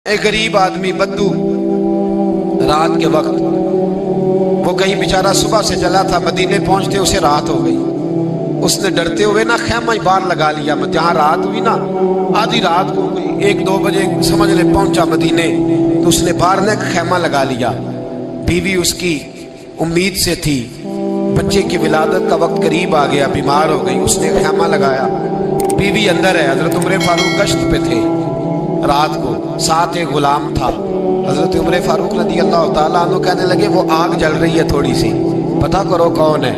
ایک غریب آدمی بدو رات کے وقت وہ کہیں بیچارہ صبح سے چلا تھا، مدینے پہنچتے اسے رات ہو گئی۔ اس نے ڈرتے ہوئے نا خیمہ ہی باہر لگا لیا۔ جہاں رات ہوئی نا آدھی رات ہو گئی، 1-2 بجے سمجھ لے پہنچا مدینے، تو اس نے باہر نے خیمہ لگا لیا۔ بیوی اس کی امید سے تھی، بچے کی ولادت کا وقت قریب آ گیا، بیمار ہو گئی، اس نے خیمہ لگایا۔ بیوی اندر ہے، حضرت عمر فاروق گشت پہ تھے رات کو، ساتھ ایک غلام تھا۔ حضرت عمر فاروق رضی اللہ تعالیٰ عنہ کہنے لگے وہ آگ جل رہی ہے تھوڑی سی، پتہ کرو کون ہے۔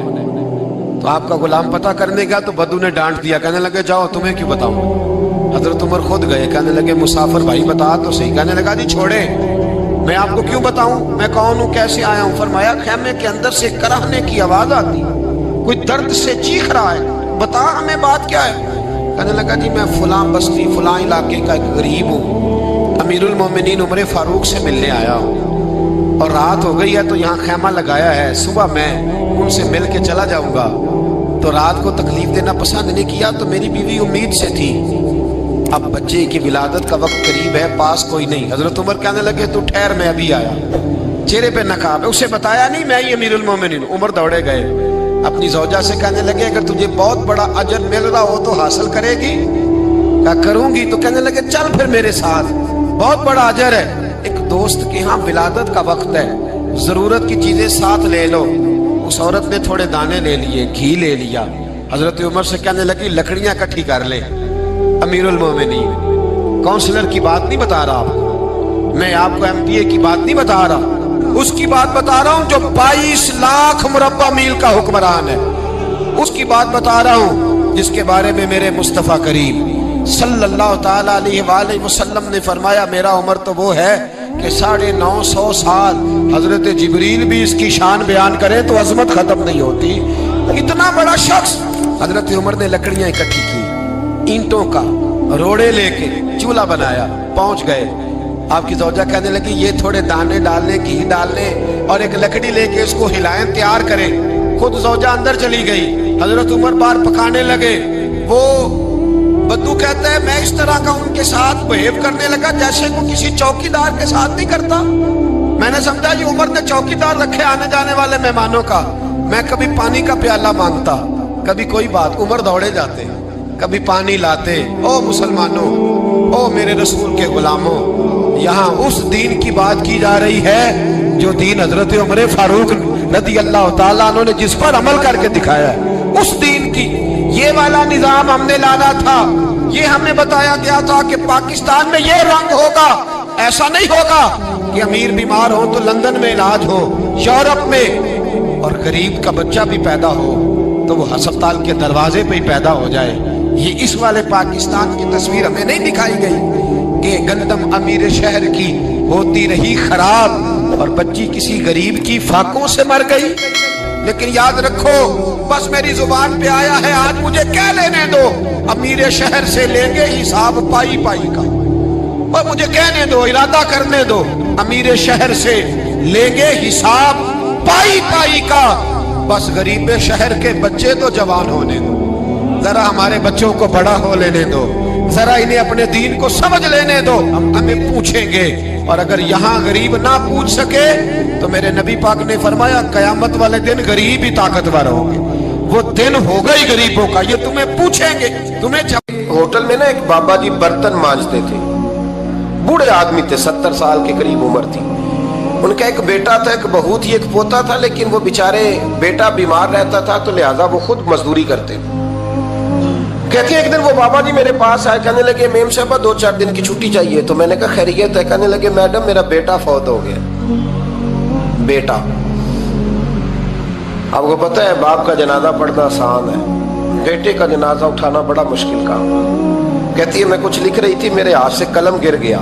تو آپ کا غلام پتہ کرنے گیا تو بدو نے ڈانٹ دیا، کہنے لگے جاؤ تمہیں کیوں بتاؤں۔ حضرت عمر خود گئے، کہنے لگے مسافر بھائی بتا تو صحیح۔ کہنے لگا جی چھوڑے، میں آپ کو کیوں بتاؤں، میں کون ہوں، کیسے آیا ہوں۔ فرمایا خیمے کے اندر سے کرہنے کی آواز آتی، کوئی درد سے چیخ رہا ہے، بتا ہمیں بات کیا ہے۔ کہنے لگا جی میں فلاں بستی فلاں علاقے کا ایک غریب ہوں، امیر المومنین عمر فاروق سے ملنے آیا ہوں، اور رات ہو گئی ہے تو یہاں خیمہ لگایا ہے، صبح میں ان سے مل کے چلا جاؤں گا۔ تو رات کو تکلیف دینا پسند نہیں کیا، تو میری بیوی امید سے تھی، اب بچے کی ولادت کا وقت قریب ہے، پاس کوئی نہیں۔ حضرت عمر کہنے لگے تو ٹھہر میں ابھی آیا۔ چہرے پہ نقاب ہے، اسے بتایا نہیں میں ہی امیر المومنین۔ عمر دوڑے گئے، اپنی زوجہ سے کہنے لگے اگر تجھے بہت بڑا اجر مل رہا ہو تو حاصل کرے گی؟ کہا کروں گی۔ تو کہنے لگے چل پھر میرے ساتھ، بہت بڑا اجر ہے۔ ایک دوست کے ہاں ولادت کا وقت ہے، ضرورت کی چیزیں ساتھ لے لو۔ اس عورت نے تھوڑے دانے لے لیے، گھی لے لیا۔ حضرت عمر سے کہنے لگی لکڑیاں اکٹھی کر لے۔ امیر المومنین کونسلر کی بات نہیں بتا رہا آپ کو، میں آپ کو ایم پی اے کی بات نہیں بتا رہا، اس کی بات بتا رہا ہوں جو 22 لاکھ مربع میل کا حکمران ہے، اس کی بات بتا رہا ہوں جس کے بارے میں میرے مصطفیٰ کریم صلی اللہ تعالیٰ علیہ وآلہ وسلم نے فرمایا میرا عمر تو وہ ہے کہ 950 سال حضرت جبریل بھی اس کی شان بیان کرے تو عظمت ختم نہیں ہوتی۔ اتنا بڑا شخص۔ حضرت عمر نے لکڑیاں اکٹھی کی، اینٹوں کا روڑے لے کے چولہا بنایا، پہنچ گئے۔ آپ کی زوجہ کہنے لگی یہ تھوڑے دانے ڈالنے، گھی ڈالنے اور ایک لکڑی لے کے اس کو ہلائیں، تیار کریں۔ خود زوجہ اندر چلی گئی، حضرت عمر باہر پکانے لگے۔ وہ بدو کہتا ہے میں اس طرح کا ان کے ساتھ بہیو کرنے لگا جیسے وہ کسی چوکیدار کے ساتھ نہیں کرتا۔ میں نے سمجھا یہ عمر نے چوکیدار رکھے آنے جانے والے مہمانوں کا۔ میں کبھی پانی کا پیالہ مانگتا، کبھی کوئی بات، عمر دوڑے جاتے، کبھی پانی لاتے۔ او مسلمانوں، او میرے رسول کے غلاموں، یہاں اس دین کی بات کی جا رہی ہے جو دین حضرت عمر فاروق رضی اللہ تعالیٰ عنہ نے جس پر عمل کر کے دکھایا ہے، اس دین کی۔ یہ والا نظام ہم نے لانا تھا، یہ ہمیں بتایا گیا تھا کہ پاکستان میں یہ رنگ ہوگا، ایسا نہیں ہوگا کہ امیر بیمار ہو تو لندن میں علاج ہو، یورپ میں، اور غریب کا بچہ بھی پیدا ہو تو وہ ہسپتال کے دروازے پہ ہی پیدا ہو جائے۔ یہ اس والے پاکستان کی تصویر ہمیں نہیں دکھائی گئی کہ گندم امیر شہر کی ہوتی رہی خراب اور بچی کسی غریب کی فاقوں سے مر گئی۔ لیکن یاد رکھو، بس میری زبان پہ آیا ہے آج، مجھے کہہ لینے دو، امیر شہر سے لیں گے حساب پائی پائی کا۔ اور مجھے کہنے دو، ارادہ کرنے دو، امیر شہر سے لیں گے حساب پائی پائی کا۔ بس غریب شہر کے بچے تو جوان ہونے دو، ذرا ہمارے بچوں کو بڑا ہو لینے دو، ذرا انہیں اپنے دین کو سمجھ لینے دو، ہم ہمیں پوچھیں گے۔ اور اگر یہاں غریب نہ پوچھ سکے تو میرے نبی پاک نے فرمایا قیامت والے دن غریب ہی طاقتور ہوں گے، وہ دن ہوگا ہی غریبوں کا، یہ تمہیں پوچھیں گے۔ ہوٹل میں نا ایک بابا جی برتن مانجتے تھے، بوڑھے آدمی تھے، 70 سال کے قریب عمر تھی۔ ان کا ایک بیٹا تھا، ایک بہو تھی، ایک پوتا تھا، لیکن وہ بیچارے بیٹا بیمار رہتا تھا تو لہٰذا وہ خود مزدوری کرتے تھے۔ کہتے ہیں ایک دن وہ بابا جی میرے پاس آئے، کہنے لگے میم صاحبہ 2-4 دن کی چھٹی چاہیے۔ تو میں نے کہا خیریت ہے؟ کہنے لگے میڈم میرا بیٹا فوت ہو گیا۔ بیٹا، آپ کو پتہ ہے باپ کا جنازہ پڑھنا آسان ہے، بیٹے کا جنازہ اٹھانا بڑا مشکل کام۔ کہتی ہے میں کچھ لکھ رہی تھی، میرے ہاتھ سے قلم گر گیا،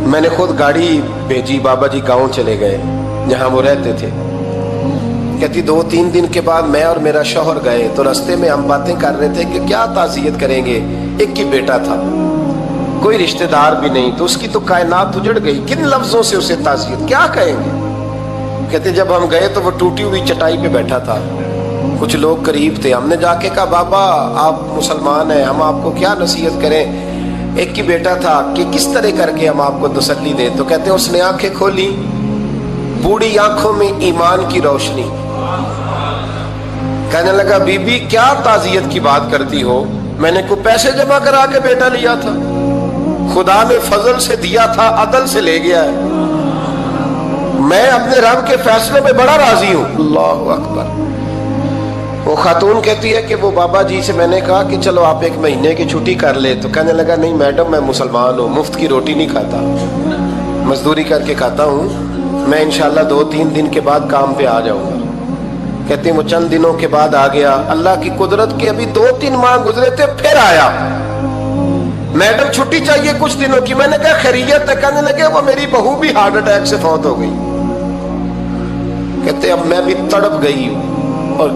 میں نے خود گاڑی بھیجی، بابا جی گاؤں چلے گئے جہاں وہ رہتے تھے۔ کہتی 2-3 دن کے بعد میں اور میرا شوہر گئے تو رستے میں ہم باتیں کر رہے تھے کہ کیا تعزیت کریں گے، ایک ہی بیٹا تھا، کوئی رشتہ دار بھی نہیں، تو اس کی تو کائنات اجڑ گئی، کن لفظوں سے اسے تعزیت کیا کہیں گے۔ کہتے جب ہم گئے تو وہ ٹوٹی ہوئی چٹائی پہ بیٹھا تھا، کچھ لوگ قریب تھے، ہم نے جا کے کہا بابا آپ مسلمان ہیں، ہم آپ کو کیا نصیحت کریں۔ ایک ہی بیٹا تھا کہ کس طرح کر کے ہم آپ کو تسلی دیں. تو کہتے ہیں اس نے آنکھیں کھولی، بوڑھی آنکھوں میں ایمان کی روشنی. کہنے لگا بی بی کیا تعزیت کی بات کرتی ہو، میں نے کوئی پیسے جمع کرا کے بیٹا لیا تھا، خدا نے فضل سے دیا تھا، عدل سے لے گیا ہے، میں اپنے رب کے فیصلے میں بڑا راضی ہوں. اللہ اکبر. وہ خاتون کہتی ہے کہ وہ بابا جی سے میں نے کہا کہ چلو آپ 1 مہینے کی چھٹی کر لے. تو کہنے لگا نہیں میڈم میں مسلمان ہوں، مفت کی روٹی نہیں کھاتا، مزدوری کر کے کھاتا ہوں، میں انشاءاللہ 2-3 دن کے بعد کام پہ آ جاؤں گا. کہتے ہیں وہ چند دنوں کے بعد آ گیا. اللہ کی قدرت کے ابھی 2-3 ماہ گزرے تھے پھر آیا. میڈم چھٹی چاہیے کچھ دنوں کی. میں نے کہا خیریت ہے؟ کہنے لگے وہ میری بہو بھی ہارٹ اٹیک سے فوت ہو گئی. کہتے اب میں بھی تڑپ گئی ہوں اور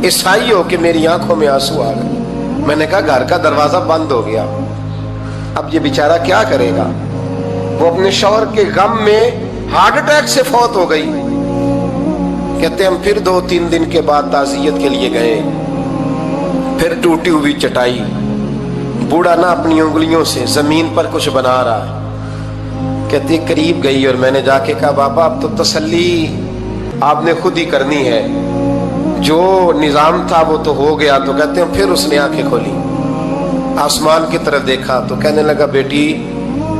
عیسائی ہو کہ میری آنکھوں میں آنسو آ گئے. میں نے کہا گھر کا دروازہ بند ہو گیا، اب یہ بیچارہ کیا کرے گا؟ وہ اپنے شوہر کے غم میں ہارٹ اٹیک سے فوت ہو گئی. کہتے ہم پھر 2-3 دن کے بعد تعزیت کے لیے گئے. پھر ٹوٹی ہوئی چٹائی، بوڑھا نہ اپنی انگلیوں سے زمین پر کچھ بنا رہا ہے. کہتے قریب گئی اور میں نے جا کے کہا بابا اب تو تسلی آپ نے خود ہی کرنی ہے، جو نظام تھا وہ تو ہو گیا. تو کہتے ہیں پھر اس نے آنکھیں کھولی، آسمان کی طرف دیکھا تو کہنے لگا بیٹی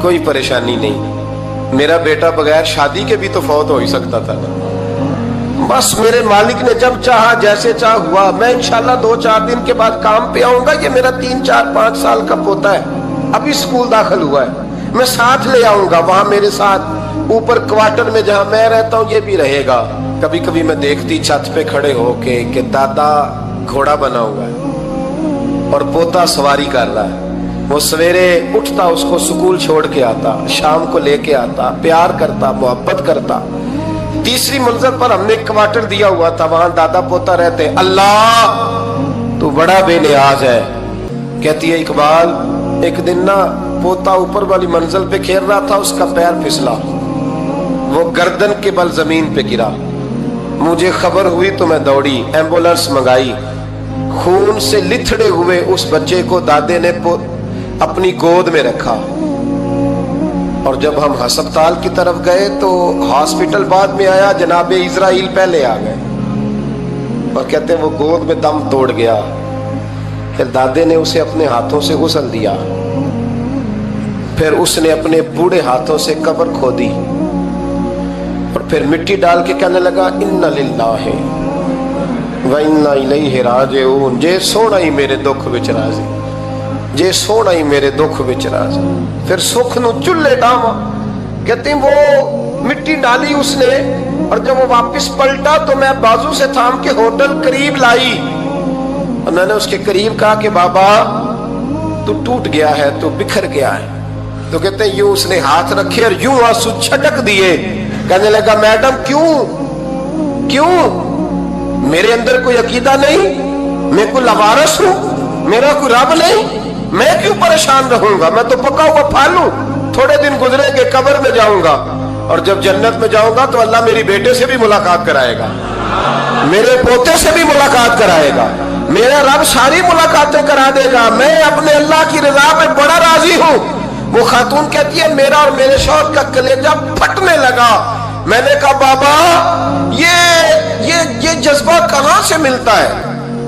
کوئی پریشانی نہیں، میرا بیٹا بغیر شادی کے بھی تو فوت ہو ہی سکتا تھا نا، بس میرے مالک نے جب چاہا جیسے چاہ ہوا. میں انشاءاللہ 2-4 دن کے بعد کام پہ آؤں گا. یہ میرا 3-4-5 سال کا پوتا ہے، ابھی اسکول داخل ہوا ہے، میں ساتھ لے آؤں گا. وہاں میرے ساتھ اوپر کوارٹر میں جہاں میں رہتا ہوں یہ بھی رہے گا. کبھی کبھی میں دیکھتی چھت پہ کھڑے ہو کے کہ دادا گھوڑا بنا ہوا ہے اور پوتا سواری کر رہا ہے. وہ سویرے اٹھتا اس کو سکول چھوڑ کے آتا، شام کو لے کے آتا، پیار کرتا، محبت کرتا. 3ری منزل پر ہم نے ایک کوارٹر دیا ہوا تھا، وہاں دادا پوتا رہتے. اللہ تو بڑا بے نیاز ہے. کہتی ہے اقبال ایک دن نا پوتا اوپر والی منزل پہ کھیل رہا تھا، اس کا پیر پھسلا، وہ گردن کے بل زمین پہ گرا. مجھے خبر ہوئی تو میں دوڑی، ایمبولینس منگائی. خون سے لتھڑے ہوئے اس بچے کو دادے نے اپنی گود میں رکھا. اور جب ہم ہسپتال کی طرف گئے تو ہاسپٹل بعد میں آیا، جناب اسرائیل پہلے آ گئے اور کہتے ہیں وہ گود میں دم توڑ گیا. پھر دادے نے اسے اپنے ہاتھوں سے غسل دیا، پھر اس نے اپنے بوڑھے ہاتھوں سے قبر کھودی اور پھر مٹی ڈال کے کہنے لگا انا للہ و انا الیہ راجعون. جے سونا ہی میرے دکھ وچ راضی، جے سونا ہی میرے دکھ وچ راضی. پھر سکھ نو چلے ڈاواں. کہتے ہیں وہ مٹی ڈالی اس نے اور جب وہ واپس پلٹا تو میں بازو سے تھام کے ہوٹل قریب لائی اور میں نے اس کے قریب کہا کہ بابا تو ٹوٹ گیا ہے، تو بکھر گیا ہے. تو کہتے ہیں یوں اس نے ہاتھ رکھے اور یوں آنسو چھٹک دیے. کہنے لگا میڈم کیوں میرے اندر کوئی عقیدہ نہیں، میں کوئی لوارث ہوں، میرا کوئی رب نہیں، میں کیوں پریشان رہوں گا؟ میں تو پکا ہوا پھل ہوں. تھوڑے دن گزرے کے قبر میں جاؤں گا اور جب جنت میں جاؤں گا تو اللہ میری بیٹے سے بھی ملاقات کرائے گا، میرے پوتے سے بھی ملاقات کرائے گا، میرا رب ساری ملاقاتیں کرا دے گا. میں اپنے اللہ کی رضا میں بڑا راضی ہوں. وہ خاتون کہتی ہے میرا اور میرے شوہر کا کلیجہ پھٹنے لگا. میں نے کہا بابا یہ جذبہ کہاں سے ملتا ہے،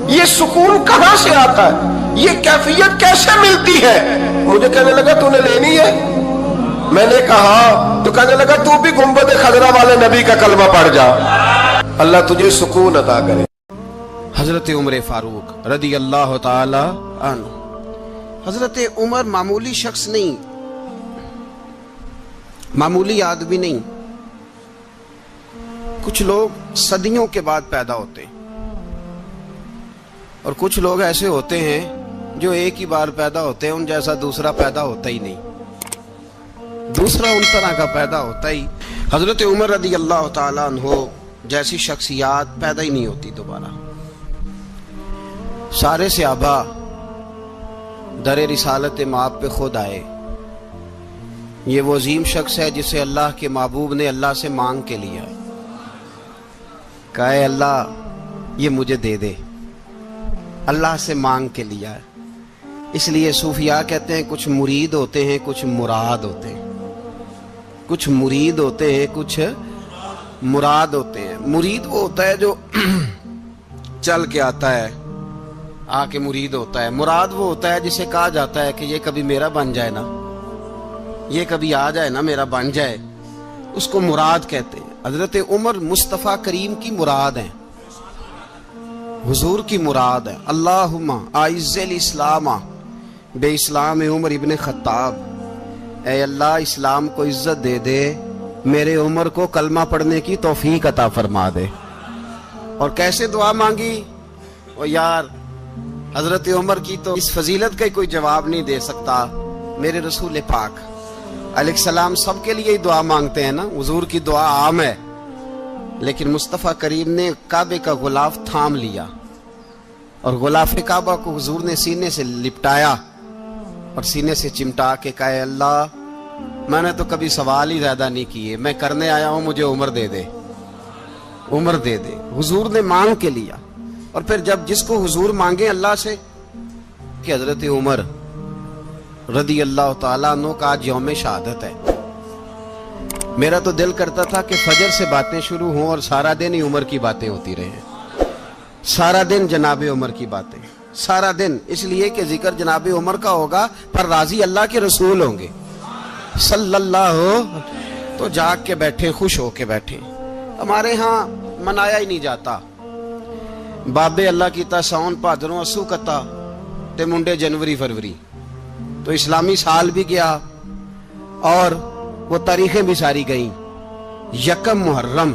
یہ سکون کہاں سے آتا ہے، یہ کیفیت کیسے ملتی ہے؟ مجھے کہنے لگا تو نے لینی ہے؟ میں نے کہا. تو کہنے لگا تو بھی گنبد خضرا والے نبی کا کلمہ پڑھ جا، اللہ تجھے سکون عطا کرے. حضرت عمر فاروق رضی اللہ تعالی عنہ. حضرت عمر معمولی شخص نہیں، معمولی آدمی نہیں. کچھ لوگ صدیوں کے بعد پیدا ہوتے ہیں اور کچھ لوگ ایسے ہوتے ہیں جو ایک ہی بار پیدا ہوتے ہیں، ان جیسا دوسرا پیدا ہوتا ہی نہیں، دوسرا ان طرح کا پیدا ہوتا ہی. حضرت عمر رضی اللہ تعالیٰ عنہ جیسی شخصیات پیدا ہی نہیں ہوتی دوبارہ. سارے صحابہ در رسالت مآب پہ خود آئے. یہ وہ عظیم شخص ہے جسے اللہ کے محبوب نے اللہ سے مانگ کے لیا ہے، کہا اے اللہ یہ مجھے دے دے. اللہ سے مانگ کے لیا ہے. اس لیے صوفیاء کہتے ہیں کچھ مرید ہوتے ہیں کچھ مراد ہوتے ہیں، کچھ مرید ہوتے ہیں کچھ مراد ہوتے ہیں۔ مرید وہ ہوتا ہے جو چل کے آتا ہے، آ کے مرید ہوتا ہے۔ مراد وہ ہوتا ہے جسے کہا جاتا ہے کہ یہ کبھی میرا بن جائے نا، یہ کبھی آ جائے نا، میرا بن جائے، اس کو مراد کہتے ہیں۔ حضرت عمر مصطفیٰ کریم کی مراد ہیں، حضور کی مراد ہے۔ اللہم اعز الاسلام بے اسلام عمر ابن خطاب، اے اللہ اسلام کو عزت دے دے، میرے عمر کو کلمہ پڑھنے کی توفیق عطا فرما دے۔ اور کیسے دعا مانگی؟ اور یار حضرت عمر کی تو اس فضیلت کا کوئی جواب نہیں دے سکتا، میرے رسول پاک علیہ السلام سب کے لیے ہی دعا مانگتے ہیں نا، حضور کی دعا عام ہے، لیکن مصطفیٰ کریم نے کعبے کا غلاف تھام لیا اور غلاف کعبہ کو حضور نے سینے سے لپٹایا اور سینے سے چمٹا کے کہا اے اللہ میں نے تو کبھی سوال ہی زیادہ نہیں کیے، میں کرنے آیا ہوں، مجھے عمر دے دے، عمر دے دے۔ حضور نے مانگ کے لیا۔ اور پھر جب جس کو حضور مانگے اللہ سے کہ حضرت عمر رضی اللہ تعالیٰ عنہ کا آج یوم شہادت ہے، میرا تو دل کرتا تھا کہ فجر سے باتیں شروع ہوں اور سارا دن ہی عمر کی باتیں ہوتی رہیں، سارا دن جناب عمر کی باتیں، سارا دن، اس لیے کہ ذکر جناب عمر کا ہوگا پر راضی اللہ کے رسول ہوں گے صلی اللہ ہو، تو جاگ کے بیٹھے، خوش ہو کے بیٹھے۔ ہمارے ہاں منایا ہی نہیں جاتا، بابے اللہ کی تا ساؤن بھادروں اسو کتا تے منڈے جنوری فروری، تو اسلامی سال بھی گیا اور وہ تاریخیں بھی ساری گئیں۔ یکم محرم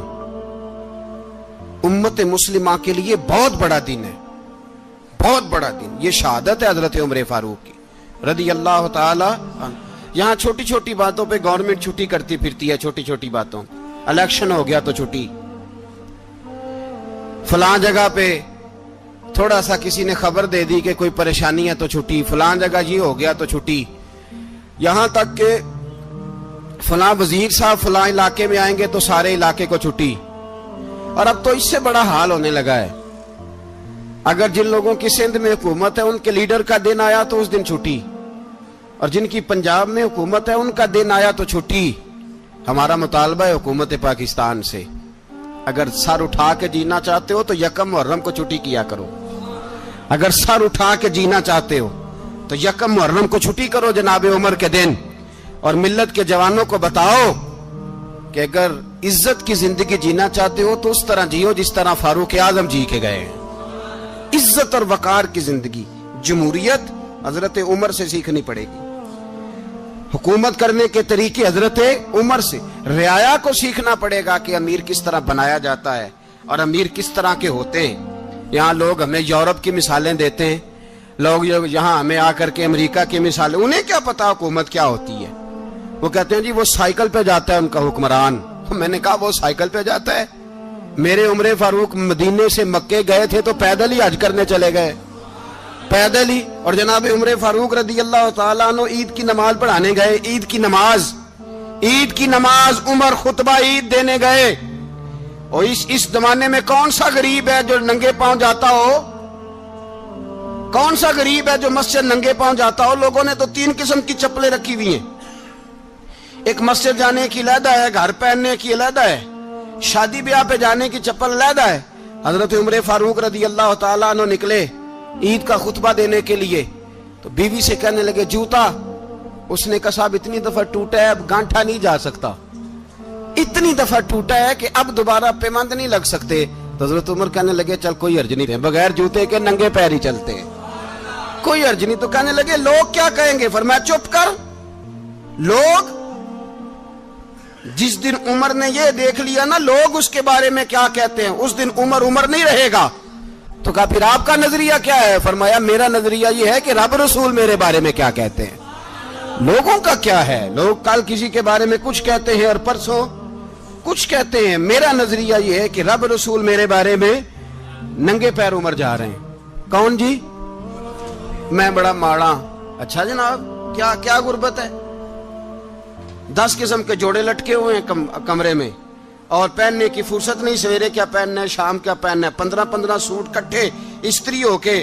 امت مسلمہ کے لیے بہت بڑا دن ہے، بہت بڑا دن، یہ شہادت ہے حضرت عمر فاروق کی رضی اللہ تعالی عنہ۔ یہاں چھوٹی چھوٹی باتوں پہ گورنمنٹ چھٹی کرتی پھرتی ہے، چھوٹی چھوٹی باتوں، الیکشن ہو گیا تو چھٹی، فلاں جگہ پہ تھوڑا سا کسی نے خبر دے دی کہ کوئی پریشانی ہے تو چھٹی، فلاں جگہ یہ ہو گیا تو چھٹی، یہاں تک کہ فلاں وزیر صاحب فلاں علاقے میں آئیں گے تو سارے علاقے کو چھٹی۔ اور اب تو اس سے بڑا حال ہونے لگا ہے، اگر جن لوگوں کی سندھ میں حکومت ہے ان کے لیڈر کا دن آیا تو اس دن چھٹی، اور جن کی پنجاب میں حکومت ہے ان کا دن آیا تو چھٹی۔ ہمارا مطالبہ ہے حکومت پاکستان سے، اگر سر اٹھا کے جینا چاہتے ہو تو یکم محرم کو چھٹی کیا کرو، اگر سر اٹھا کے جینا چاہتے ہو تو یکم محرم کو چھٹی کرو جناب عمر کے دن، اور ملت کے جوانوں کو بتاؤ کہ اگر عزت کی زندگی جینا چاہتے ہو تو اس طرح جیو جس طرح فاروق اعظم جی کے گئے ہیں، عزت اور وقار کی زندگی۔ جمہوریت حضرت عمر سے سیکھنی پڑے گی، حکومت کرنے کے طریقے حضرت عمر سے، رعایا کو سیکھنا پڑے گا کہ امیر کس طرح بنایا جاتا ہے اور امیر کس طرح کے ہوتے ہیں۔ یہاں لوگ ہمیں یورپ کی مثالیں دیتے ہیں، لوگ یہاں ہمیں آ کر کے امریکہ کی مثالیں، انہیں کیا پتا حکومت کیا ہوتی ہے، وہ کہتے ہیں جی وہ سائیکل پہ جاتا ہے ان کا حکمران۔ میں نے کہا وہ سائیکل پہ جاتا ہے؟ میرے عمر فاروق مدینے سے مکے گئے تھے تو پیدل ہی حج کرنے چلے گئے، پیدل ہی۔ اور جناب عمر فاروق رضی اللہ تعالیٰ عنہ عید کی نماز پڑھانے گئے، عید کی نماز عمر خطبہ عید دینے گئے۔ اور اس زمانے میں کون سا غریب ہے جو ننگے پاؤں جاتا ہو؟ کون سا غریب ہے جو مسجد ننگے پاؤں جاتا ہو؟ لوگوں نے تو 3 قسم کی چپلیں رکھی ہوئی ہیں، ایک مسجد جانے کی علیحدہ ہے، گھر پہننے کی علیحدہ ہے، شادی بیاہ پہ جانے کی چپل علیحدہ ہے۔ حضرت عمر فاروق رضی اللہ تعالیٰ عنہ نکلے عید کا خطبہ دینے کے لیے تو بیوی سے کہنے لگے جوتا، اس نے کہا صاحب اتنی دفعہ ٹوٹا ہے اب گانٹھا نہیں جا سکتا، اتنی دفعہ ٹوٹا ہے کہ اب دوبارہ پیمند نہیں لگ سکتے۔ تو حضرت عمر کہنے لگے چل کوئی حرج نہیں، بغیر جوتے کے ننگے پیر ہی چلتے ہیں، کوئی حرج نہیں۔ تو کہنے لگے لوگ کیا کہیں گے؟ فرمایا چپ کر، لوگ جس دن عمر نے یہ دیکھ لیا نا لوگ اس کے بارے میں کیا کہتے ہیں، اس دن عمر نہیں رہے گا۔ تو کہا پھر آپ کا نظریہ کیا ہے؟ فرمایا میرا نظریہ یہ ہے کہ رب رسول میرے بارے میں کیا کہتے ہیں، لوگوں کا کیا ہے؟ لوگ کل کسی کے بارے میں کچھ کہتے ہیں اور پرسوں کچھ کہتے ہیں، میرا نظریہ یہ ہے کہ رب رسول میرے بارے میں ننگے پیر عمر جا رہے ہیں۔ کون جی؟ میں بڑا ماڑا۔ اچھا جناب کیا غربت ہے؟ 10 قسم کے جوڑے لٹکے ہوئے ہیں کمرے میں اور پہننے کی فرصت نہیں، سویرے کیا پہننا ہے، شام کیا پہننا ہے، 15 سوٹ کٹھے استری ہو کے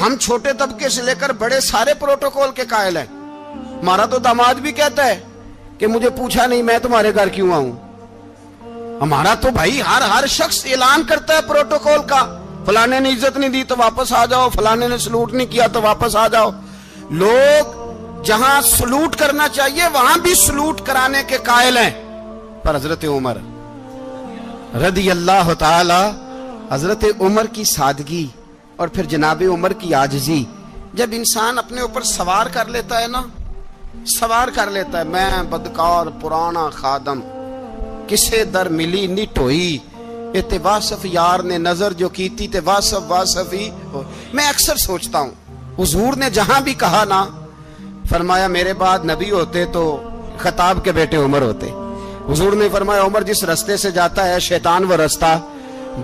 ہم چھوٹے طبقے سے لے کر بڑے سارے پروٹوکول کے قائل ہیں. ہمارا تو داماد بھی کہتا ہے کہ مجھے پوچھا نہیں میں تمہارے گھر کیوں آؤں. ہمارا تو بھائی ہر شخص اعلان کرتا ہے پروٹوکول کا. فلانے نے عزت نہیں دی تو واپس آ جاؤ, فلانے نے سلوٹ نہیں کیا تو واپس آ جاؤ. لوگ جہاں سلوٹ کرنا چاہیے وہاں بھی سلوٹ کرانے کے قائل ہیں. پر حضرت عمر رضی اللہ تعالی, حضرت عمر کی سادگی اور پھر جناب عمر کی عاجزی, جب انسان اپنے اوپر سوار کر لیتا ہے نا, سوار کر لیتا ہے, میں بدکار پرانا خادم کسے در ملی نٹ ہوئی, تے واصف یار نے نظر جو کیتی تے واصف ہی. میں اکثر سوچتا ہوں حضور نے جہاں بھی کہا نا, فرمایا میرے بعد نبی ہوتے تو خطاب کے بیٹے عمر ہوتے. حضور نے فرمایا عمر جس رستے سے جاتا ہے شیطان وہ رستہ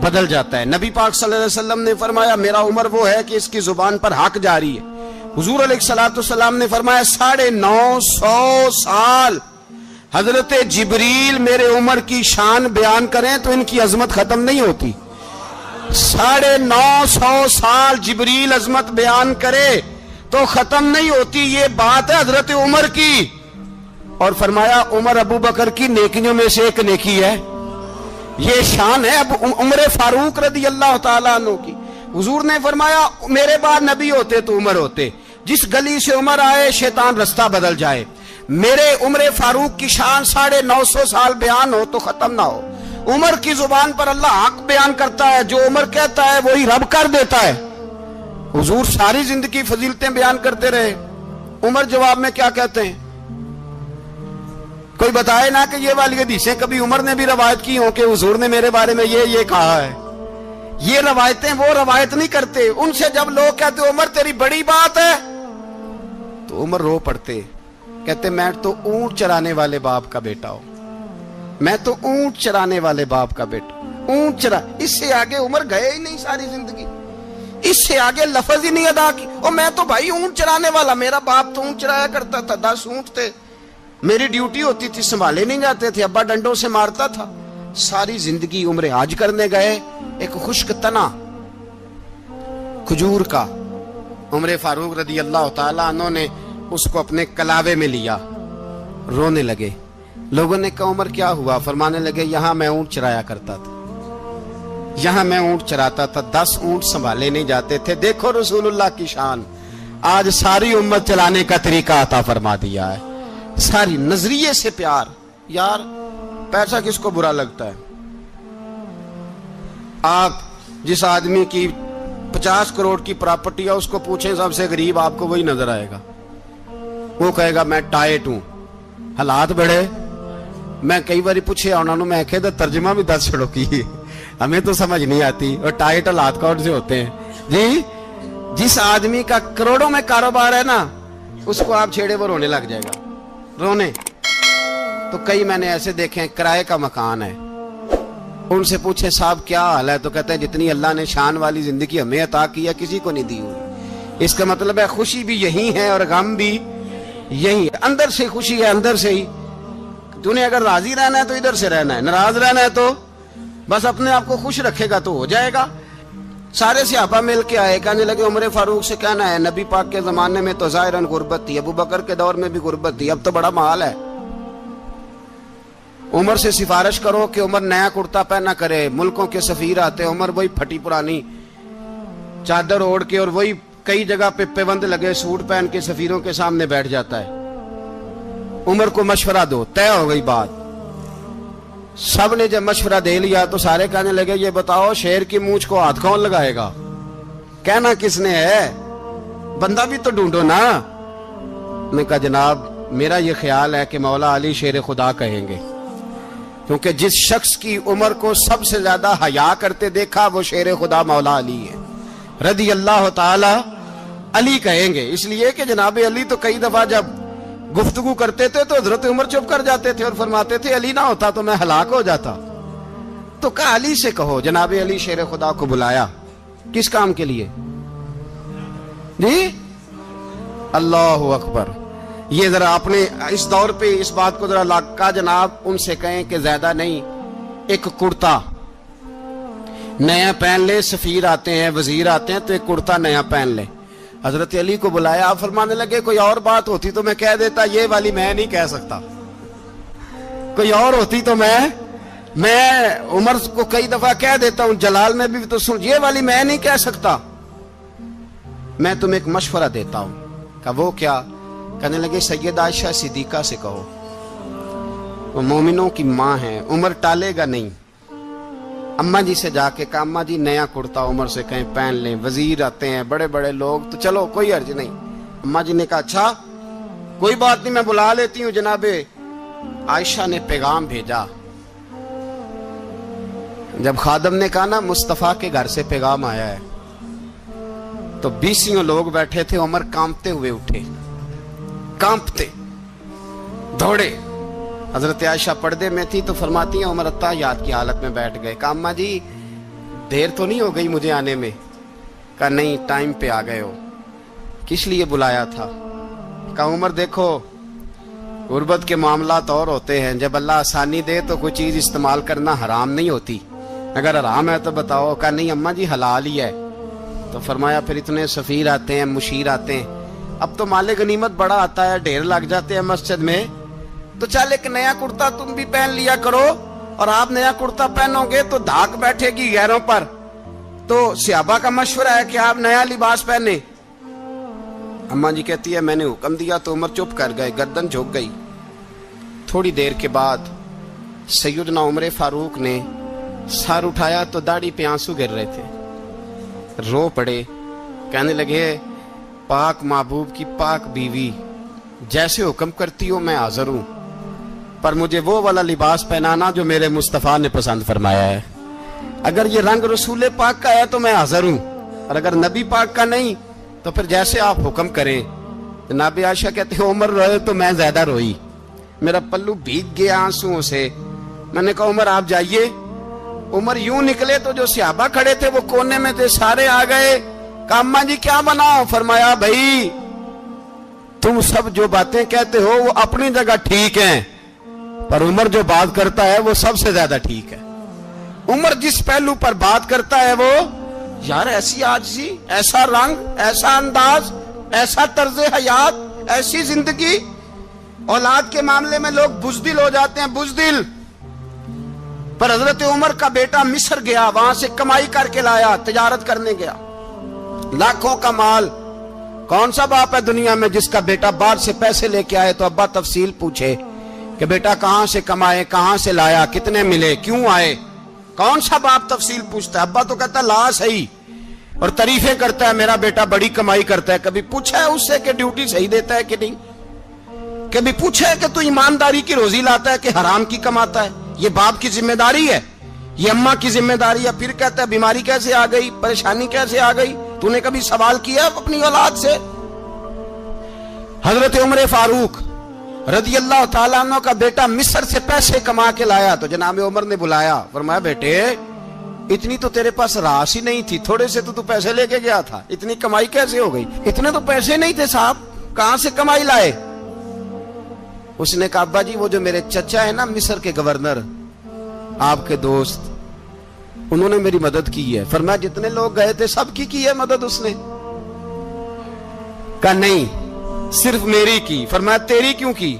بدل جاتا ہے. نبی پاک صلی اللہ علیہ وسلم نے فرمایا میرا عمر وہ ہے کہ اس کی زبان پر حق جاری ہے. حضور علیہ الصلوۃ نے فرمایا 950 سال حضرت جبریل میرے عمر کی شان بیان کریں تو ان کی عظمت ختم نہیں ہوتی. 950 سال جبریل عظمت بیان کرے تو ختم نہیں ہوتی. یہ بات ہے حضرت عمر کی. اور فرمایا عمر ابو بکر کی نیکیوں میں سے ایک نیکی ہے. یہ شان ہے اب عمر فاروق رضی اللہ تعالیٰ عنہ کی. حضور نے فرمایا میرے بعد نبی ہوتے تو عمر ہوتے, جس گلی سے عمر آئے شیطان رستہ بدل جائے. میرے عمر فاروق کی شان 950 سال بیان ہو تو ختم نہ ہو. عمر کی زبان پر اللہ حق بیان کرتا ہے, جو عمر کہتا ہے وہی رب کر دیتا ہے. حضور ساری زندگی فضیلتیں بیان کرتے رہے, عمر جواب میں کیا کہتے ہیں؟ کوئی بتائے نا کہ یہ والی حدیثیں کبھی عمر نے بھی روایت کی ہوں کہ حضور نے میرے بارے میں یہ کہا ہے. یہ روایتیں وہ روایت نہیں کرتے. ان سے جب لوگ کہتے عمر تیری بڑی بات ہے تو عمر رو پڑتے, کہتے میں تو اونٹ چرانے والے باپ کا بیٹا ہوں, میں تو اونٹ چرانے والے باپ کا بیٹا. اونٹ چرا, اس سے آگے عمر گئے ہی نہیں ساری زندگی, اس سے آگے لفظ ہی نہیں ادا کی. اور میں تو بھائی اونٹ چرانے والا, میرا باپ تو اونٹ چرایا کرتا تھا, 10 اونٹ تھے, میری ڈیوٹی ہوتی تھی, سنبھالے نہیں جاتے تھے, ابا ڈنڈوں سے مارتا تھا. ساری زندگی عمر حج کرنے گئے, ایک خشک تنا کھجور کا عمر فاروق رضی اللہ تعالیٰ عنہ نے اس کو اپنے کلاوے میں لیا, رونے لگے. لوگوں نے کہا عمر کیا ہوا؟ فرمانے لگے یہاں میں اونٹ چرایا کرتا تھا, یہاں میں اونٹ چراتا تھا, 10 اونٹ سنبھالے نہیں جاتے تھے. دیکھو رسول اللہ کی شان, آج ساری امت چلانے کا طریقہ عطا فرما دیا ہے. ساری نظریے سے پیار. یار پیسہ کس کو برا لگتا ہے؟ آپ جس آدمی کی 50 کروڑ کی پراپرٹی ہے اس کو پوچھیں سب سے غریب, آپ کو وہی نظر آئے گا. وہ کہے گا میں ٹائٹ ہوں, حالات بڑے. میں کئی باری پوچھے انہوں نے, میں کہتا ترجمہ بھی 10 چھڑوں کی, ہمیں تو سمجھ نہیں آتی. اور ٹائٹ حالات کون سے ہوتے ہیں جی؟ جس آدمی کا کروڑوں میں کاروبار ہے نا, اس کو آپ چھیڑے وہ رونے لگ جائے گا, رونے. تو کئی میں نے ایسے دیکھے ہیں کرائے کا مکان ہے, ان سے پوچھے صاحب کیا حال ہے, تو کہتے ہیں جتنی اللہ نے شان والی زندگی ہمیں عطا کی ہے کسی کو نہیں دی ہوئی. اس کا مطلب ہے خوشی بھی یہی ہے اور غم بھی یہی ہے. اندر سے خوشی ہے, اندر سے ہی. تو نے اگر راضی رہنا ہے تو ادھر سے رہنا ہے, ناراض رہنا ہے تو بس اپنے آپ کو خوش رکھے گا تو ہو جائے گا. سارے صحابہ مل کے آئے, کہنے لگے عمر فاروق سے کہنا ہے نبی پاک کے زمانے میں تو ظاہراً غربت تھی, ابو بکر کے دور میں بھی غربت تھی, اب تو بڑا مال ہے. عمر سے سفارش کرو کہ عمر نیا کرتا پہنا کرے. ملکوں کے سفیر آتے, عمر وہی پھٹی پرانی چادر اوڑھ کے اور وہی کئی جگہ پہ پیوند لگے سوٹ پہن کے سفیروں کے سامنے بیٹھ جاتا ہے. عمر کو مشورہ دو, طے ہو گئی بات. سب نے جب مشورہ دے لیا تو سارے کہنے لگے یہ بتاؤ شیر کی مونچھ کو ہاتھ کون لگائے گا؟ کہنا کس نے ہے؟ بندہ بھی تو ڈھونڈو نا. نے کہا جناب میرا یہ خیال ہے کہ مولا علی شیر خدا کہیں گے, کیونکہ جس شخص کی عمر کو سب سے زیادہ حیا کرتے دیکھا وہ شیر خدا مولا علی ہے رضی اللہ تعالی. علی کہیں گے اس لیے کہ جناب علی تو کئی دفعہ جب گفتگو کرتے تھے تو حضرت عمر چپ کر جاتے تھے اور فرماتے تھے علی نہ ہوتا تو میں ہلاک ہو جاتا. تو کہا علی سے کہو. جناب علی شیر خدا کو بلایا, کس کام کے لیے جی؟ اللہ اکبر. یہ ذرا اپنے اس دور پہ اس بات کو ذرا لاکا جناب ان سے کہیں کہ زیادہ نہیں, ایک کرتا نیا پہن لے. سفیر آتے ہیں, وزیر آتے ہیں تو ایک کرتا نیا پہن لے. حضرت علی کو بلایا, آپ فرمانے لگے کوئی اور بات ہوتی تو میں کہہ دیتا, یہ والی میں نہیں کہہ سکتا. کوئی اور ہوتی تو میں عمر کو کئی دفعہ کہہ دیتا ہوں, جلال میں بھی تو سن, یہ والی میں نہیں کہہ سکتا. میں تمہیں ایک مشورہ دیتا ہوں. کہا وہ کیا؟ کہنے لگے سیدہ عائشہ صدیقہ سے کہو, وہ مومنوں کی ماں ہیں, عمر ٹالے گا نہیں. اماں جی سے جا کے کہا اماں جی نیا کرتا عمر سے کہیں پہن لیں, وزیر آتے ہیں, بڑے بڑے لوگ, تو چلو کوئی عرض نہیں. اماں جی نے کہا اچھا کوئی بات نہیں, میں بلا لیتی ہوں. جناب عائشہ نے پیغام بھیجا. جب خادم نے کہا نا مصطفیٰ کے گھر سے پیغام آیا ہے, تو 20 لوگ بیٹھے تھے. عمر کانپتے ہوئے اٹھے, کانپتے دوڑے. حضرت عائشہ پردے میں تھی تو فرماتی ہیں عمر اتحیات کی حالت میں بیٹھ گئے. کہا اماں جی دیر تو نہیں ہو گئی مجھے آنے میں؟ کہا نہیں, ٹائم پہ آ گئے ہو. کس لیے بلایا تھا؟ کہا عمر دیکھو غربت کے معاملات اور ہوتے ہیں, جب اللہ آسانی دے تو کوئی چیز استعمال کرنا حرام نہیں ہوتی, اگر حرام ہے تو بتاؤ. کہا نہیں اماں جی حلال ہی ہے. تو فرمایا پھر اتنے سفیر آتے ہیں, مشیر آتے ہیں, اب تو مال غنیمت بڑا آتا ہے, ڈھیر لگ جاتے ہیں مسجد میں, تو چل ایک نیا کرتا تم بھی پہن لیا کرو, اور آپ نیا کرتا پہنو گے تو دھاک بیٹھے گی غیروں پر. تو صحابہ کا مشورہ ہے کہ آپ نیا لباس پہنے. اماں جی کہتی ہے میں نے حکم دیا تو عمر چپ کر گئے, گردن جھک گئی. تھوڑی دیر کے بعد سیدنا عمر فاروق نے سر اٹھایا تو داڑھی پہ آنسو گر رہے تھے, رو پڑے. کہنے لگے پاک محبوب کی پاک بیوی, جیسے حکم کرتی ہو میں حاضر ہوں, پر مجھے وہ والا لباس پہنانا جو میرے مصطفیٰ نے پسند فرمایا ہے. اگر یہ رنگ رسول پاک کا ہے تو میں حاضر ہوں, اور اگر نبی پاک کا نہیں تو پھر جیسے آپ حکم کریں. جناب عائشہ کہتے ہیں عمر روئے تو میں زیادہ روئی, میرا پلو بھیگ گیا آنسوؤں سے. میں نے کہا عمر آپ جائیے. عمر یوں نکلے تو جو صحابہ کھڑے تھے وہ کونے میں تھے, سارے آ گئے. کہا اماں جی کیا بناؤ؟ فرمایا بھائی تم سب جو باتیں کہتے ہو وہ اپنی جگہ ٹھیک ہیں, پر عمر جو بات کرتا ہے وہ سب سے زیادہ ٹھیک ہے. عمر جس پہلو پر بات کرتا ہے وہ, یار ایسی عاجزی, ایسا رنگ, ایسا انداز, ایسا طرز حیات, ایسی زندگی. اولاد کے معاملے میں لوگ بزدل ہو جاتے ہیں, بزدل. پر حضرت عمر کا بیٹا مصر گیا, وہاں سے کمائی کر کے لایا, تجارت کرنے گیا, لاکھوں کا مال. کون سا باپ ہے دنیا میں جس کا بیٹا باہر سے پیسے لے کے آئے تو ابا تفصیل پوچھے کہ بیٹا کہاں سے کمائے, کہاں سے لایا, کتنے ملے, کیوں آئے؟ کون سا باپ تفصیل پوچھتا ہے؟ ابا تو کہتا ہے لا صحیح, اور تعریفیں کرتا ہے میرا بیٹا بڑی کمائی کرتا ہے. کبھی پوچھا ہے اس سے کہ ڈیوٹی صحیح دیتا ہے کہ نہیں؟ کبھی پوچھا ہے کہ تو ایمانداری کی روزی لاتا ہے کہ حرام کی کماتا ہے؟ یہ باپ کی ذمہ داری ہے, یہ اماں کی ذمہ داری ہے. پھر کہتا ہے بیماری کیسے آ گئی, پریشانی کیسے آ گئی؟ تو نے کبھی سوال کیا اپنی اولاد سے؟ حضرت عمر فاروق رضی اللہ تعالیٰ عنہ کا بیٹا مصر سے پیسے کما کے لایا تو جناب عمر نے بلایا, فرمایا بیٹے اتنی تو تیرے پاس راس ہی نہیں تھی, تھوڑے سے تو پیسے لے کے گیا تھا, اتنی کمائی کیسے ہو گئی؟ اتنے تو پیسے نہیں تھے صاحب, کہاں سے کمائی لائے؟ اس نے کہا ابا جی وہ جو میرے چچا ہے نا مصر کے گورنر, آپ کے دوست, انہوں نے میری مدد کی ہے. فرمایا جتنے لوگ گئے تھے سب کی ہے مدد اس نے؟ کہا نہیں صرف میری کی. فرمایا تیری کیوں کی؟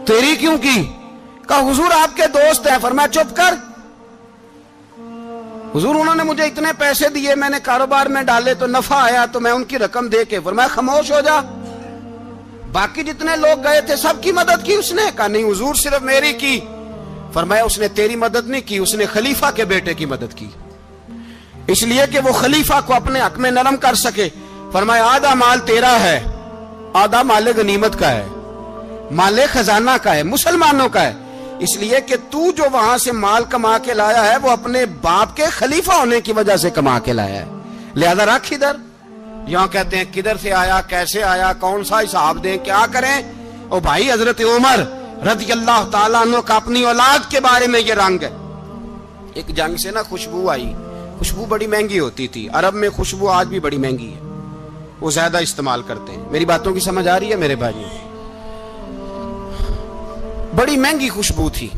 تیری کیوں کی؟ کہا حضور آپ کے دوست ہیں. فرمایا چپ کر, حضور انہوں نے مجھے اتنے پیسے دیے, میں نے کاروبار میں ڈالے تو نفع آیا تو میں ان کی رقم دے کے. فرمایا خاموش ہو جا, باقی جتنے لوگ گئے تھے سب کی مدد کی اس نے؟ کہا نہیں حضور صرف میری کی. فرمایا اس نے تیری مدد نہیں کی, اس نے خلیفہ کے بیٹے کی مدد کی, اس لیے کہ وہ خلیفہ کو اپنے حق میں نرم کر سکے. فرمایا آدھا مال تیرا ہے, آدھا مال غنیمت کا ہے, مال خزانہ کا ہے, مسلمانوں کا ہے, اس لیے کہ تو جو وہاں سے مال کما کے لایا ہے وہ اپنے باپ کے خلیفہ ہونے کی وجہ سے کما کے لایا ہے, لہذا رکھ ادھر. یہاں کہتے ہیں کدھر سے آیا, کیسے آیا, کون سا حساب دیں, کیا کریں؟ او بھائی حضرت عمر رضی اللہ تعالیٰ عنہ کا اپنی اولاد کے بارے میں یہ رنگ ہے. ایک جنگ سے نا خوشبو آئی, خوشبو بڑی مہنگی ہوتی تھی, عرب میں خوشبو آج بھی بڑی مہنگی ہے, وہ زیادہ استعمال کرتے ہیں. میری باتوں کی سمجھ آ رہی ہے میرے بھائی؟ بڑی مہنگی خوشبو تھی.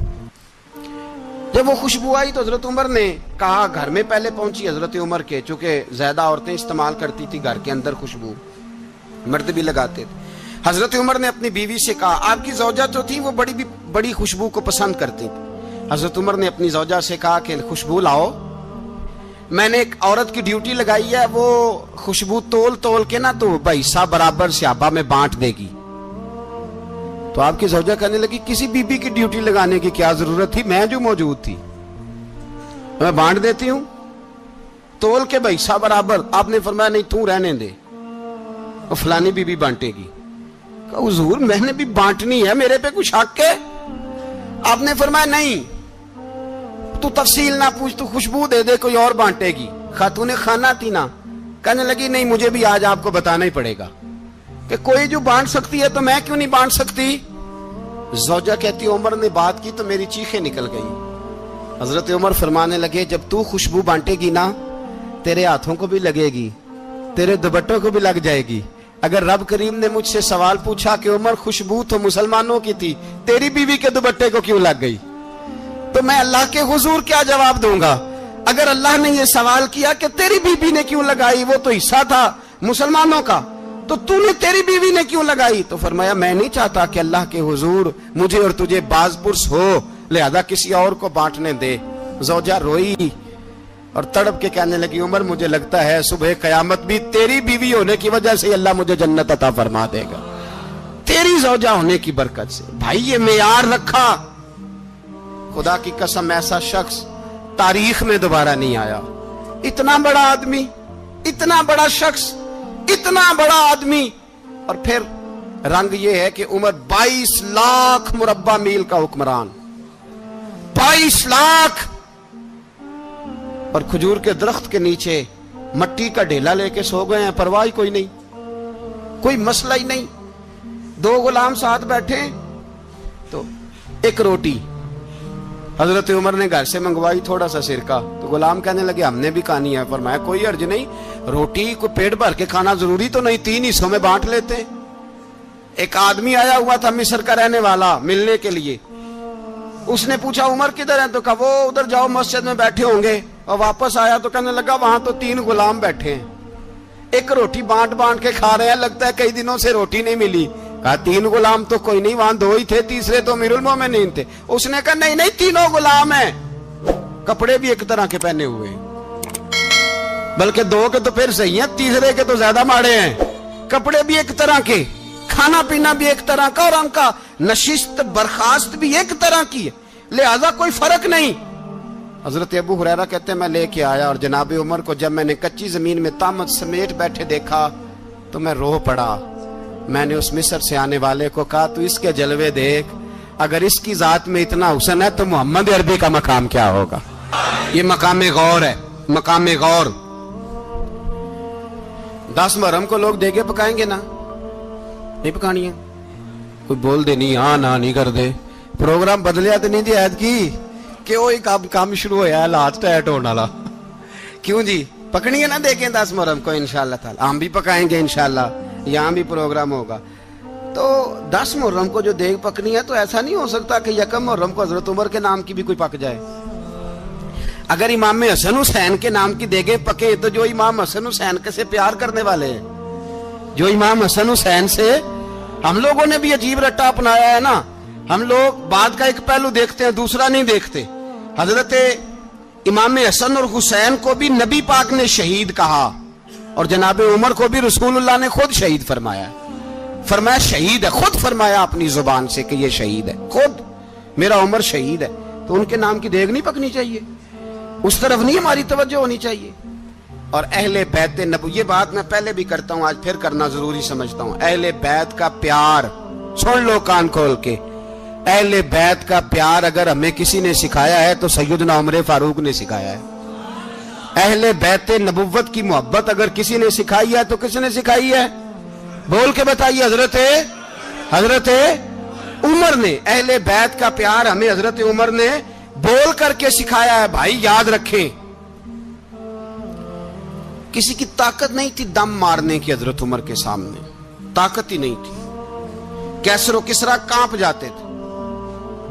جب وہ خوشبو آئی تو حضرت عمر نے کہا, گھر میں پہلے پہنچی حضرت عمر کے, چونکہ زیادہ عورتیں استعمال کرتی تھی گھر کے اندر خوشبو, مرد بھی لگاتے تھے. حضرت عمر نے اپنی بیوی سے کہا, آپ کی زوجہ جو تھی وہ بڑی خوشبو کو پسند کرتی تھی. حضرت عمر نے اپنی زوجہ سے کہا کہ خوشبو لاؤ, میں نے ایک عورت کی ڈیوٹی لگائی ہے, وہ خوشبو تول کے نا تو حصہ برابر صحابہ میں بانٹ دے گی. تو آپ کی زوجہ کہنے لگی, کسی بی بی کی ڈیوٹی لگانے کی کیا ضرورت تھی, میں جو موجود تھی میں بانٹ دیتی ہوں تول کے حصہ برابر. آپ نے فرمایا نہیں تو رہنے دے, وہ فلانی بی بی بانٹے گی. کہا حضور میں نے بھی بانٹنی ہے, میرے پہ کچھ حق ہے؟ آپ نے فرمایا نہیں, تو تفصیل نہ پوچھ, تو خوشبو دے دے, کوئی اور بانٹے گی. خاتون خانہ تھی نا, کہنے لگی نہیں مجھے بھی آج آپ کو بتانا ہی پڑے گا کہ کوئی جو بانٹ سکتی ہے تو میں کیوں نہیں بانٹ سکتی. زوجہ کہتی عمر نے بات کی تو میری چیخیں نکل گئی. حضرت عمر فرمانے لگے, جب تو خوشبو بانٹے گی نا تیرے ہاتھوں کو بھی لگے گی, تیرے دوپٹوں کو بھی لگ جائے گی. اگر رب کریم نے مجھ سے سوال پوچھا کہ عمر خوشبو تو مسلمانوں کی تھی, تیری بیوی کے دوپٹے کو کیوں لگ گئی, تو میں اللہ کے حضور کیا جواب دوں گا؟ اگر اللہ نے یہ سوال کیا کہ تیری بیوی نے کیوں لگائی, وہ تو حصہ تھا مسلمانوں کا, تو نے تیری بیوی نے کیوں لگائی؟ تو فرمایا میں نہیں چاہتا کہ اللہ کے حضور مجھے اور تجھے باز پرس ہو, لہذا کسی اور کو بانٹنے دے. زوجہ روئی اور تڑپ کے کہنے لگی, عمر مجھے لگتا ہے صبح قیامت بھی تیری بیوی ہونے کی وجہ سے اللہ مجھے جنت عطا فرما دے گا, تیری زوجہ ہونے کی برکت سے. بھائی یہ معیار رکھا, خدا کی قسم ایسا شخص تاریخ میں دوبارہ نہیں آیا. اتنا بڑا آدمی, اتنا بڑا شخص, اتنا بڑا آدمی, اور پھر رنگ یہ ہے کہ عمر 22 لاکھ مربع میل کا حکمران, 22 لاکھ, اور کھجور کے درخت کے نیچے مٹی کا ڈھیلا لے کے سو گئے ہیں, پرواہ کوئی نہیں, کوئی مسئلہ ہی نہیں. 2 غلام ساتھ بیٹھے تو ایک روٹی حضرت عمر نے گھر سے منگوائی, تھوڑا سا سرکہ, تو غلام کہنے لگے ہم نے بھی کھانی ہے. فرمایا کوئی حرج نہیں, روٹی کو پیٹ بھر کے کھانا ضروری تو نہیں, 3 حصوں میں بانٹ لیتے. ایک آدمی آیا ہوا تھا مصر کا رہنے والا ملنے کے لیے, اس نے پوچھا عمر کدھر ہیں, تو کہا وہ ادھر جاؤ مسجد میں بیٹھے ہوں گے. اور واپس آیا تو کہنے لگا وہاں تو 3 غلام بیٹھے ہیں, ایک روٹی بانٹ کے کھا رہے ہیں, لگتا ہے کئی دنوں سے روٹی نہیں ملی. کہا 3 غلام تو کوئی نہیں, وہاں 2 ہی تھے, تیسرے تو امیر المومنین تھے. اس نے کہا نہیں 3 غلام ہیں, کپڑے بھی ایک طرح کے پہنے ہوئے, بلکہ 2 کے تو پھر صحیح ہیں, تیسرے کے تو زیادہ ماڑے ہیں. کپڑے بھی ایک طرح کے, کھانا پینا بھی ایک طرح کا, اور ان کا نشست برخاست بھی ایک طرح کی ہے, لہذا کوئی فرق نہیں. حضرت ابو ہریرہ کہتے ہیں میں لے کے آیا, اور جناب عمر کو جب میں نے کچی زمین میں تامت سمیٹ بیٹھے دیکھا تو میں رو پڑا. میں نے اس مصر سے آنے والے کو کہا تو اس کے جلوے دیکھ, اگر اس کی ذات میں اتنا حسن ہے تو محمد عربی کا مقام کیا ہوگا. یہ مقام غور ہے, مقام غور. 10 محرم کو لوگ دیگے پکائیں گے نا, نہیں پکانی ہے, کوئی بول دے نہیں, ہاں نہ نہیں کر دے, پروگرام بدلیا تو نہیں دی عید کی کہ وہی کام شروع ہوا ہے لاسٹ ٹائٹ ہونے والا. کیوں جی, پکنی ہے نا دیکھیں 10 محرم کو انشاءاللہ تعالی, ہم بھی پکائیں گے انشاءاللہ, یہاں بھی پروگرام ہوگا. تو 10 محرم کو جو دیگ پکنی ہے تو ایسا نہیں ہو سکتا کہ 1 محرم کو حضرت عمر کے نام کی بھی کوئی پک جائے. اگر امام حسن حسین کے نام کی دیگیں پکے تو جو امام حسن حسین سے پیار کرنے والے ہیں, جو امام حسن حسین سے, ہم لوگوں نے بھی عجیب رٹا اپنایا ہے نا, ہم لوگ بات کا ایک پہلو دیکھتے ہیں دوسرا نہیں دیکھتے. حضرت امام حسن اور حسین کو بھی نبی پاک نے شہید کہا, اور جناب عمر کو بھی رسول اللہ نے خود شہید فرمایا. فرمایا شہید ہے, خود فرمایا اپنی زبان سے کہ یہ شہید ہے, خود میرا عمر شہید ہے. تو ان کے نام کی دیگ نہیں پکنی چاہیے, اس طرف نہیں ہماری توجہ ہونی چاہیے. اور اہل بیت نبو, یہ بات میں پہلے بھی کرتا ہوں, آج پھر کرنا ضروری سمجھتا ہوں. اہل بیت کا پیار سن لو کان کھول کے, اہل بیت کا پیار اگر ہمیں کسی نے سکھایا ہے تو سیدنا عمر فاروق نے سکھایا ہے. اہل بیت نبوت کی محبت اگر کسی نے سکھائی ہے تو کس نے سکھائی ہے, بول کے بتائیے. حضرت عمر نے. اہل بیت کا پیار ہمیں حضرت عمر نے بول کر کے سکھایا ہے. بھائی یاد رکھیں, کسی کی طاقت نہیں تھی دم مارنے کی حضرت عمر کے سامنے, طاقت ہی نہیں تھی. کیسر و کسرا کانپ جاتے تھے,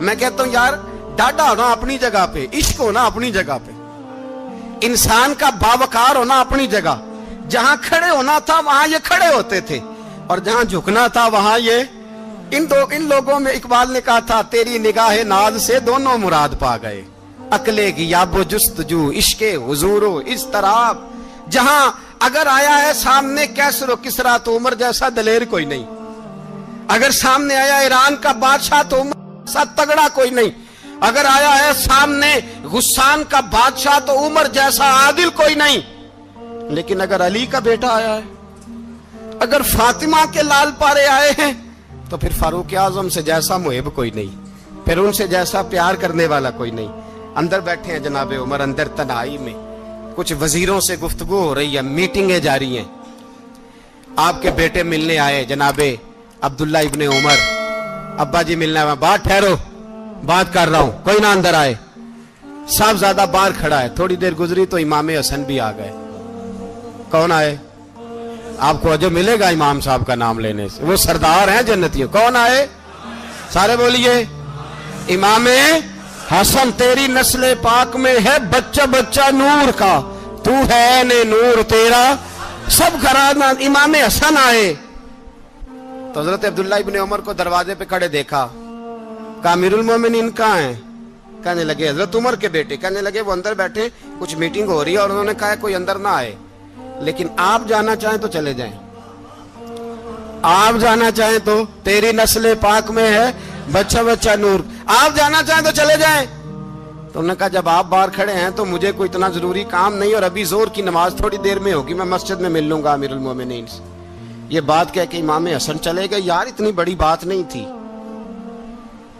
میں کہتا ہوں یار ڈاڈا ہونا اپنی جگہ پہ, عشق ہونا اپنی جگہ پہ, انسان کا باوقار ہونا اپنی جگہ. جہاں کھڑے ہونا تھا وہاں یہ کھڑے ہوتے تھے, اور جہاں جھکنا تھا وہاں یہ. ان لوگوں میں اقبال نے کہا تھا تیری نگاہ ناز سے دونوں مراد پا گئے, عقلے کی یاب و جستجو, عشق حضور و اضطراب. جہاں اگر آیا ہے سامنے کیسر و کسرا تو عمر جیسا دلیر کوئی نہیں, اگر سامنے آیا ایران کا بادشاہ تو عمر جیسا تگڑا کوئی نہیں, اگر آیا ہے سامنے غسان کا بادشاہ تو عمر جیسا عادل کوئی نہیں. لیکن اگر علی کا بیٹا آیا ہے, اگر فاطمہ کے لال پارے آئے ہیں, تو پھر فاروق اعظم سے جیسا محب کوئی نہیں, پھر ان سے جیسا پیار کرنے والا کوئی نہیں. اندر بیٹھے ہیں جناب عمر, اندر تنہائی میں کچھ وزیروں سے گفتگو ہو رہی ہے, میٹنگیں جاری ہیں. آپ کے بیٹے ملنے آئے جناب عبداللہ ابن عمر, ابا جی ملنا ہے. بات ٹھہرو, بات کر رہا ہوں, کوئی نہ اندر آئے. صاحب زیادہ باہر کھڑا ہے. تھوڑی دیر گزری تو امام حسن بھی آ گئے. کون آئے؟ آپ کو جو ملے گا امام صاحب کا نام لینے سے, وہ سردار ہیں جنتیوں. کون آئے؟ سارے بولیے. امام حسن تیری نسل پاک میں ہے بچہ بچہ نور کا, تو ہے نے نور تیرا سب گھرانہ. امام حسن آئے تو حضرت عبداللہ ابن عمر کو دروازے پہ کھڑے دیکھا. کہا امیر المومنین کہاں ہیں؟ کہنے لگے حضرت عمر کے بیٹے. کہنے لگے وہ اندر بیٹھے, کچھ میٹنگ ہو رہی ہے, اور انہوں نے کہا کوئی اندر نہ آئے, لیکن آپ جانا چاہیں تو چلے جائیں. آپ جانا چاہیں تو, تیری نسل پاک میں ہے بچہ بچہ نور, آپ جانا چاہیں تو چلے جائیں. تو انہوں نے کہا جب آپ باہر کھڑے ہیں تو مجھے کوئی اتنا ضروری کام نہیں, اور ابھی زور کی نماز تھوڑی دیر میں ہوگی, میں مسجد میں مل لوں گا امیر المومنین سے. یہ بات کہہ کہ امام حسن چلے گئے. یار اتنی بڑی بات نہیں تھی,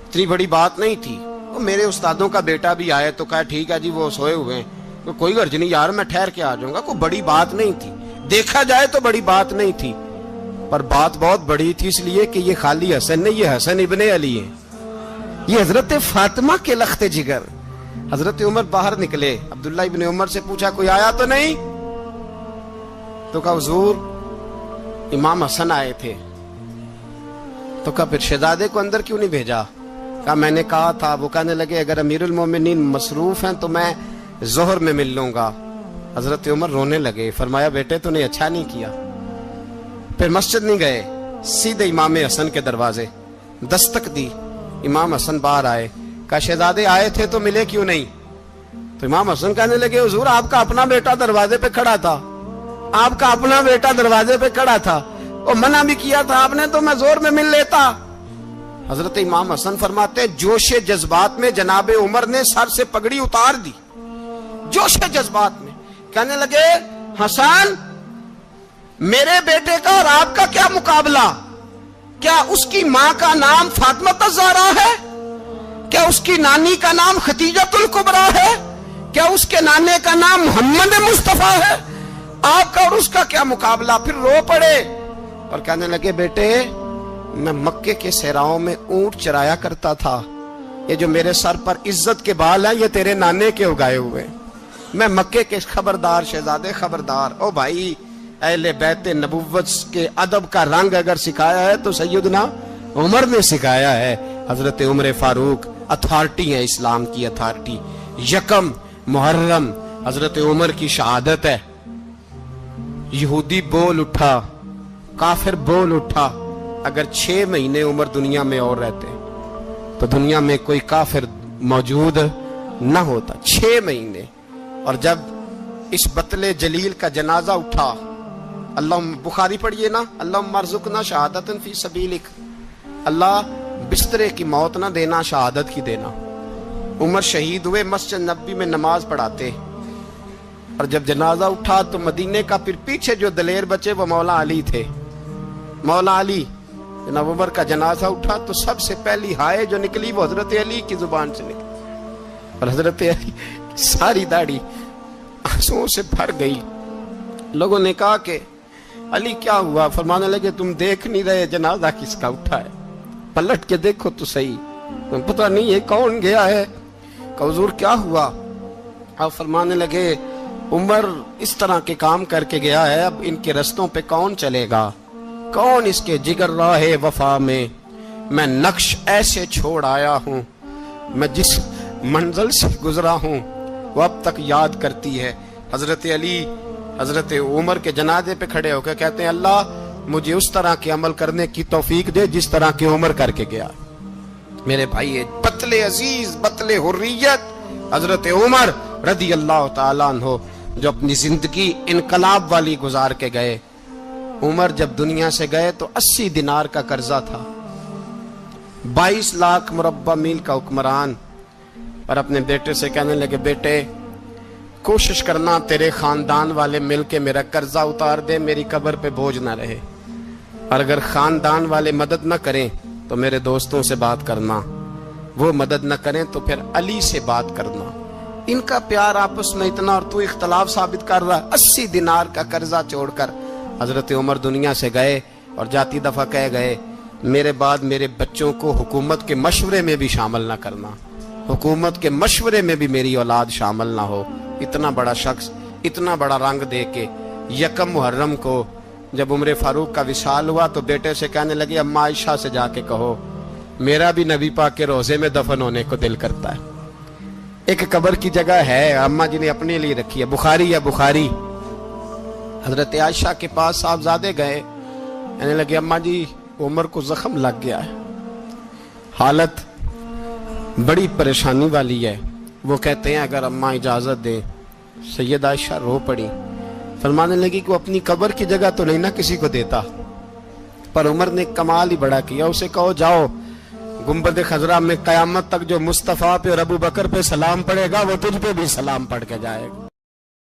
اتنی بڑی بات نہیں تھی. وہ میرے استادوں کا بیٹا بھی آئے تو کہا ٹھیک ہے جی وہ سوئے ہوئے ہیں, کوئی غرض نہیں یار, میں ٹھہر کے آ جاؤں گا. کوئی بڑی بات نہیں تھی, دیکھا جائے تو بڑی بات نہیں تھی, پر بات بہت بڑی تھی اس لیے کہ یہ خالی حسن نہیں, یہ حسن ابن علی ہے, یہ حضرت فاطمہ کے لخت جگر. حضرت عمر باہر نکلے, عبداللہ ابن عمر سے پوچھا کوئی آیا تو نہیں؟ تو کہا حضور امام حسن آئے تھے. تو کہا پھر شہزادے کو اندر کیوں نہیں بھیجا؟ کہا میں نے کہا تھا. وہ کہنے لگے اگر امیر المومنین مصروف ہیں تو میں ظہر میں مل لوں گا. حضرت عمر رونے لگے, فرمایا بیٹے تو نے اچھا نہیں کیا. پھر مسجد نہیں گئے, سیدھے امام حسن کے دروازے دستک دی. امام حسن باہر آئے, کہا شہزادے آئے تھے تو ملے کیوں نہیں؟ تو امام حسن کہنے لگے حضور آپ کا اپنا بیٹا دروازے پہ کھڑا تھا, آپ کا اپنا بیٹا دروازے پہ کھڑا تھا, اور منع بھی کیا تھا آپ نے, تو میں زور میں مل لیتا. حضرت امام حسن فرماتے جوش جذبات میں جناب عمر نے سر سے پگڑی اتار دی, جوش جذبات میں. کہنے لگے حسن میرے بیٹے کا اور آپ کا کیا مقابلہ؟ کیا اس کی ماں کا نام فاطمہ الزہرا ہے؟ کیا اس کی نانی کا نام خدیجۃ الکبریٰ ہے؟ کیا اس کے نانے کا نام محمد مصطفیٰ ہے؟ آپ کا اور اس کا کیا مقابلہ؟ پھر رو پڑے اور کہنے لگے بیٹے میں مکے کے صحراؤں میں اونٹ چرایا کرتا تھا, یہ جو میرے سر پر عزت کے بال ہیں یہ تیرے نانے کے اگائے ہوئے. میں مکے کے خبردار شہزادے خبردار. او بھائی اہل بیت نبوت کے ادب کا رنگ اگر سکھایا ہے تو سیدنا عمر نے سکھایا ہے. حضرت عمر فاروق اتھارٹی ہے, اسلام کی اتھارٹی. یکم محرم حضرت عمر کی شہادت ہے. یہودی بول اٹھا, کافر بول اٹھا, اگر 6 مہینے عمر دنیا میں اور رہتے تو دنیا میں کوئی کافر موجود نہ ہوتا. 6 مہینے. اور جب اس بطل جلیل کا جنازہ اٹھا, اللہ بخاری پڑھیے نا, اللہم ارزقنا شہادتا فی سبیلک, اللہ بسترے کی موت نہ دینا, شہادت کی دینا. عمر شہید ہوئے, مسجد نبوی میں نماز پڑھاتے, اور جب جنازہ اٹھا تو مدینے کا پھر پیچھے جو دلیر بچے وہ مولا علی تھے. مولا علی جناب عمر کا جنازہ اٹھا تو سب سے پہلی ہائے جو نکلی وہ حضرت علی کی زبان سے نکلی, اور حضرت علی ساری داڑھی آنسوؤں سے بھر گئی. لوگوں نے کہا کہ علی کیا ہوا؟ فرمانے لگے تم دیکھ نہیں رہے جنازہ کس کا اٹھا ہے, پلٹ کے دیکھو تو صحیح, پتہ نہیں یہ کون گیا ہے. کہ حضور کیا ہوا؟ آپ فرمانے لگے عمر اس طرح کے کام کر کے گیا ہے, اب ان کے رستوں پہ کون چلے گا؟ کون اس کے جگر راہ وفا میں؟ میں نقش ایسے چھوڑ آیا ہوں میں جس منزل سے گزرا ہوں وہ اب تک یاد کرتی ہے۔ حضرت علی حضرت عمر کے جنازے پہ کھڑے ہو کے کہتے ہیں اللہ مجھے اس طرح کے عمل کرنے کی توفیق دے جس طرح کی عمر کر کے گیا۔ میرے بھائی بطل عزیز بطل حریت حضرت عمر رضی اللہ تعالیٰ عنہ جو اپنی زندگی انقلاب والی گزار کے گئے۔ عمر جب دنیا سے گئے تو 80 دینار کا قرضہ تھا، 22 لاکھ مربع میل کا حکمران، اور اپنے بیٹے سے کہنے لگے بیٹے کوشش کرنا تیرے خاندان والے مل کے میرا قرضہ اتار دے، میری قبر پہ بوجھ نہ رہے، اور اگر خاندان والے مدد نہ کریں تو میرے دوستوں سے بات کرنا، وہ مدد نہ کریں تو پھر علی سے بات کرنا۔ ان کا پیار آپس میں اتنا اور تو اختلاف ثابت کر رہا ہے۔ 80 دینار کا قرضہ چھوڑ کر حضرت عمر دنیا سے گئے اور جاتی دفعہ کہہ گئے میرے بعد میرے بچوں کو حکومت کے مشورے میں بھی شامل نہ کرنا، حکومت کے مشورے میں بھی میری اولاد شامل نہ ہو۔ اتنا بڑا شخص اتنا بڑا رنگ دے کے یکم محرم کو جب عمر فاروق کا وصال ہوا تو بیٹے سے کہنے لگے اماں عائشہ سے جا کے کہو میرا بھی نبی پاک کے روزے میں دفن ہونے کو دل کرتا ہے۔ ایک قبر کی جگہ ہے اماں جی نے اپنے لیے رکھی ہے، بخاری یا بخاری۔ حضرت عائشہ کے پاس صاحبزادے گئے، کہنے لگے اماں جی عمر کو زخم لگ گیا ہے، حالت بڑی پریشانی والی ہے۔ وہ کہتے ہیں اگر اماں اجازت دیں۔ سید عائشہ رو پڑی، فرمانے لگی کہ وہ اپنی قبر کی جگہ تو نہیں نہ کسی کو دیتا، پر عمر نے کمال ہی بڑا کیا، اسے کہو جاؤ گنبد خضرا میں قیامت تک جو مصطفیٰ پہ اور ابو بکر پہ سلام پڑے گا وہ تجھ پہ بھی سلام پڑھ کے جائے گا۔